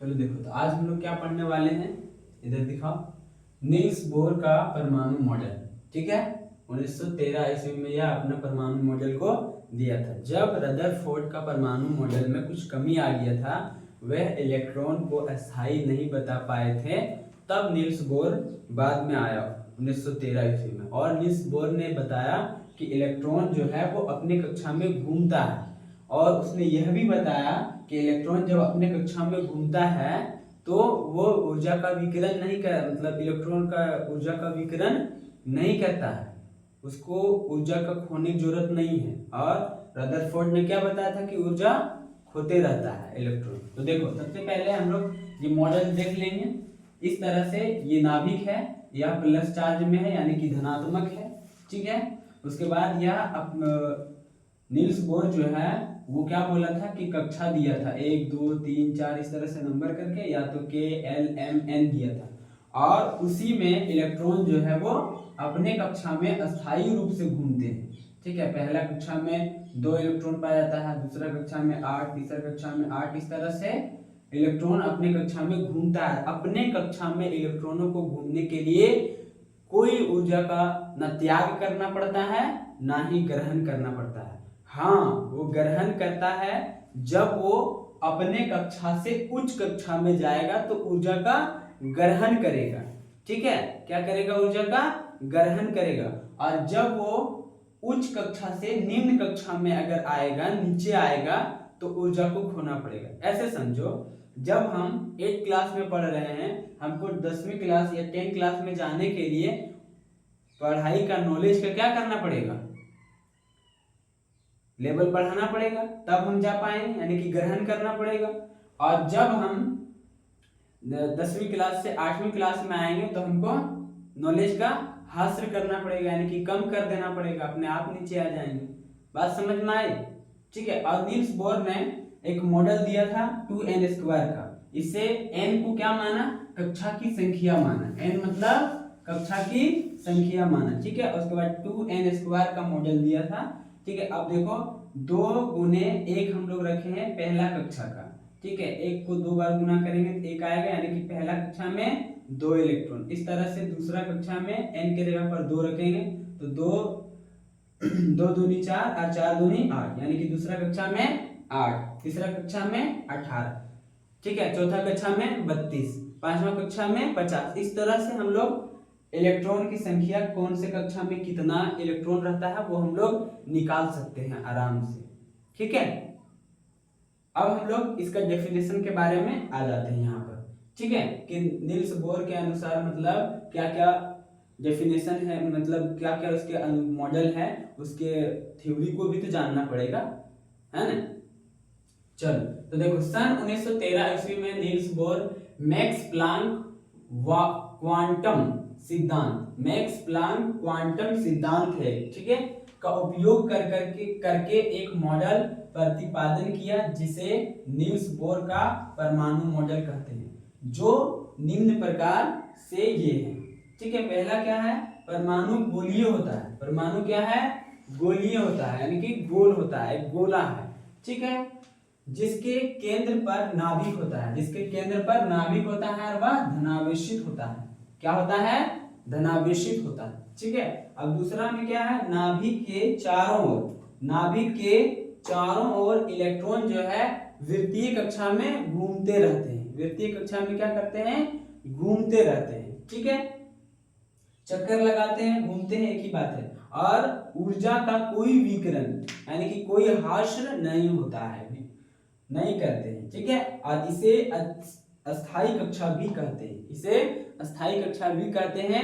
चलो देखो, तो आज हम लोग क्या पढ़ने वाले हैं, इधर दिखाओ। नील्स बोर का परमाणु मॉडल। ठीक है, 1913 ईस्वी में यह अपना परमाणु मॉडल को दिया था। जब रदरफोर्ड का परमाणु मॉडल में कुछ कमी आ गया था, वह इलेक्ट्रॉन को अस्थायी नहीं बता पाए थे, तब नील्स बोर बाद में आया 1913 ईस्वी में, और नील्स बोर ने बताया कि इलेक्ट्रॉन जो है वो अपने कक्षा में घूमता है। और उसने यह भी बताया कि इलेक्ट्रॉन जब अपने कक्षा में घूमता है तो वो ऊर्जा का विकिरण नहीं कर, मतलब इलेक्ट्रॉन का ऊर्जा का विकिरण नहीं करता है, उसको ऊर्जा का खोने की जरूरत नहीं है। और रदरफोर्ड ने क्या बताया था कि ऊर्जा खोते रहता है इलेक्ट्रॉन। तो देखो, सबसे पहले हम लोग ये मॉडल देख लेंगे। इस तरह से ये नाभिक है, यह प्लस चार्ज में है यानी कि धनात्मक है। ठीक है, उसके बाद यह नील्स बोर जो है वो क्या बोला था कि कक्षा दिया था 1 2 3 4 इस तरह से नंबर करके, या तो K L M N दिया था, और उसी में इलेक्ट्रॉन जो है वो अपने कक्षा में अस्थायी रूप से घूमते हैं। ठीक है, पहला कक्षा में 2 इलेक्ट्रॉन पाया जाता है, दूसरा कक्षा में 8, तीसरा कक्षा में 8, इस तरह से इलेक्ट्रॉन अपने कक्षा में घूमता है। अपने कक्षा में इलेक्ट्रॉनों को घूमने के लिए कोई ऊर्जा का न त्याग करना पड़ता है ना ही ग्रहण करना पड़ता है। हाँ, वो ग्रहण करता है जब वो अपने कक्षा से उच्च कक्षा में जाएगा तो ऊर्जा का ग्रहण करेगा। ठीक है, क्या करेगा? ऊर्जा का ग्रहण करेगा। और जब वो उच्च कक्षा से निम्न कक्षा में अगर आएगा, नीचे आएगा, तो ऊर्जा को खोना पड़ेगा। ऐसे समझो, जब हम 8 क्लास में पढ़ रहे हैं, हमको 10वीं क्लास या 10 क्लास में जाने के लिए पढ़ाई का, नॉलेज का क्या करना पड़ेगा? लेवल बढ़ाना पड़ेगा, तब हम जा पाएंगे, यानी कि ग्रहण करना पड़ेगा। और जब हम 10वीं क्लास से 8वीं क्लास में आएंगे तो हमको नॉलेज का हासिल करना पड़ेगा, यानी कि कम कर देना पड़ेगा, अपने आप नीचे आ जाएंगे। बात समझ में आई? ठीक है, और नील्स बोर ने एक मॉडल दिया था 2n² का। इसे n को क्या माना? कक्षा की संख्या माना। n मतलब कक्षा की संख्या माना। ठीक है, उसके बाद 2n² का मॉडल दिया था। ठीक है, अब देखो, 2 गुने 1 हम लोग रखे हैं पहला कक्षा का। ठीक है, 1 को 2 बार गुना करेंगे तो 1 आएगा, यानी कि पहला कक्षा में 2 इलेक्ट्रॉन। इस तरह से दूसरा कक्षा में n के जगह पर 2 रखेंगे तो 2 दूनी 4 और 4 दूनी 8, यानी कि दूसरा कक्षा में 8, तीसरा कक्षा में 18, ठीक है, चौथा कक्षा में 32, पांचवा कक्षा में 50। इस तरह से हम लोग इलेक्ट्रॉन की संख्या, कौन से कक्षा में कितना इलेक्ट्रॉन रहता है, वो हम लोग निकाल सकते हैं आराम से। ठीक है, अब हम लोग इसका डेफिनेशन के बारे में आ जाते हैं यहाँ पर। ठीक है, कि नील्स बोर के अनुसार मतलब क्या क्या डेफिनेशन है, मतलब क्या क्या उसके मॉडल है, उसके थ्योरी को भी तो जानना पड़ेगा, है ना। चलो, तो देखो, सन 1913 ईस्वी में Niels Bohr max Planck quantum सिद्धांत, मैक्स प्लांक क्वांटम सिद्धांत है, ठीक है, का उपयोग करके एक मॉडल प्रतिपादन किया, जिसे नील्स बोर का परमाणु मॉडल कहते हैं, जो निम्न प्रकार से ये है। ठीक है, पहला क्या है? परमाणु गोलीय होता है। परमाणु क्या है? गोलीय होता है, यानी कि गोल होता है, गोला है। ठीक है, जिसके केंद्र पर नाभिक होता है, जिसके केंद्र पर नाभिक होता है और वह धनावेशित होता है। क्या होता है? धनावेशित होता है। ठीक है, अब दूसरा में क्या है? नाभिक के चारों ओर, नाभिक के चारों ओर इलेक्ट्रॉन जो है वृत्तीय कक्षा में घूमते रहते हैं। वृत्तीय कक्षा में क्या करते हैं? घूमते रहते हैं। ठीक है, चक्कर लगाते हैं, घूमते हैं, एक ही बात है। और ऊर्जा का कोई विकिरण, यानी कि कोई हास्य नहीं होता है, नहीं करते हैं। ठीक है, और इसे अस्थायी कक्षा भी कहते हैं, इसे अस्थायी कक्षा भी कहते हैं।